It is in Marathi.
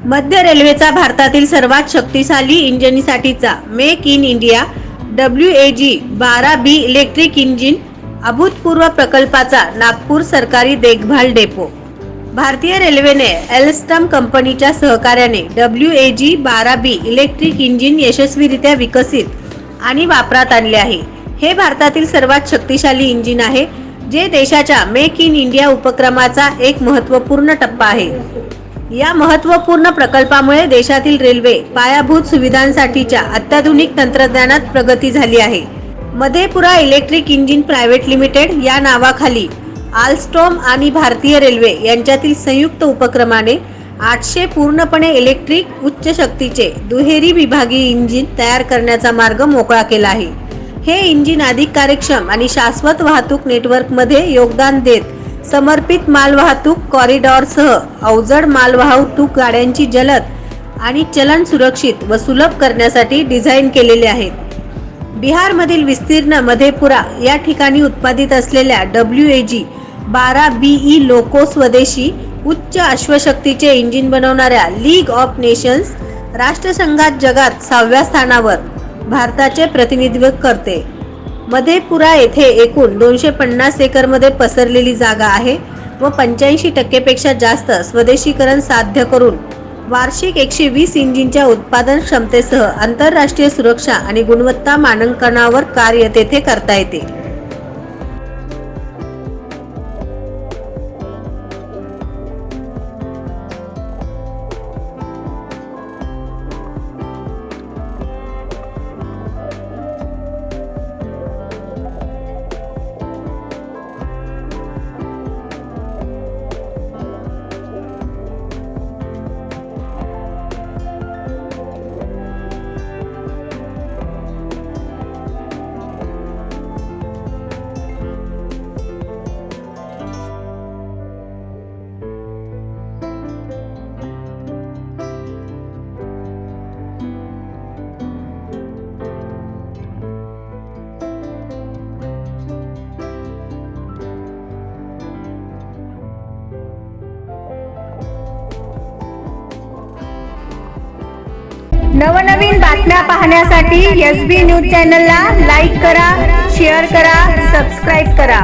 मध्य रेल्वेचा भारतातील सर्वात शक्तिशाली इंजिनसाठीचा make in India WAG-12B electric engine अभूतपूर्व प्रकल्पाचा नागपूर सरकारी देखभाल डेपो। भारतीय रेल्वेने एल्स्टम कंपनीच्या सहकार्याने WAG-12B इलेक्ट्रिक इंजिन यशस्वीरित्या विकसित आणि वापरात आणले आहे। हे भारतातील सर्वात शक्तिशाली इंजिन आहे, जे देशाच्या मेक इन इंडिया उपक्रमाचा एक महत्त्वपूर्ण टप्पा आहे। या महत्त्वपूर्ण प्रकल्पामुळे देशातील रेल्वे पायाभूत सुविधांसाठीच्या अत्याधुनिक तंत्रज्ञानात प्रगती झाली आहे। Madhepura electric engine private limited या नावाखाली आल्स्टोम आणि भारतीय रेल्वे यांच्यातील संयुक्त उपक्रमाने 800 पूर्णपणे इलेक्ट्रिक उच्च शक्तीचे दुहेरी विभागीय इंजिन तयार करण्याचा मार्ग मोकळा केला आहे। हे इंजिन अधिक कार्यक्षम आणि शाश्वत वाहतूक नेटवर्कमध्ये योगदान देत समर्पित मालवाहतूक कॉरिडॉरसह अवजड मालवाहतूक गाड्यांची जलद आणि चलन सुरक्षित व सुलभ करण्यासाठी डिझाइन केलेले आहेत। बिहारमधील विस्तीर्ण मधेपुरा या ठिकाणी उत्पादित असलेल्या WAG-12BE लोको स्वदेशी उच्च अश्वशक्तीचे इंजिन बनवणाऱ्या लीग ऑफ नेशन्स राष्ट्रसंघात जगात 6व्या स्थानावर भारताचे प्रतिनिधित्व करते। मधेपुरा येथे एकूण 250 एकरमध्ये पसरलेली जागा आहे व 85% पेक्षा जास्त स्वदेशीकरण साध्य करून वार्षिक 120 इंजिनच्या उत्पादन क्षमतेसह आंतरराष्ट्रीय सुरक्षा आणि गुणवत्ता मानांकनावर कार्य तेथे करता येते। नवनवीन बातम्या पाहण्यासाठी SB न्यूज चॅनलला लाईक करा, शेअर करा, सबस्क्राइब करा।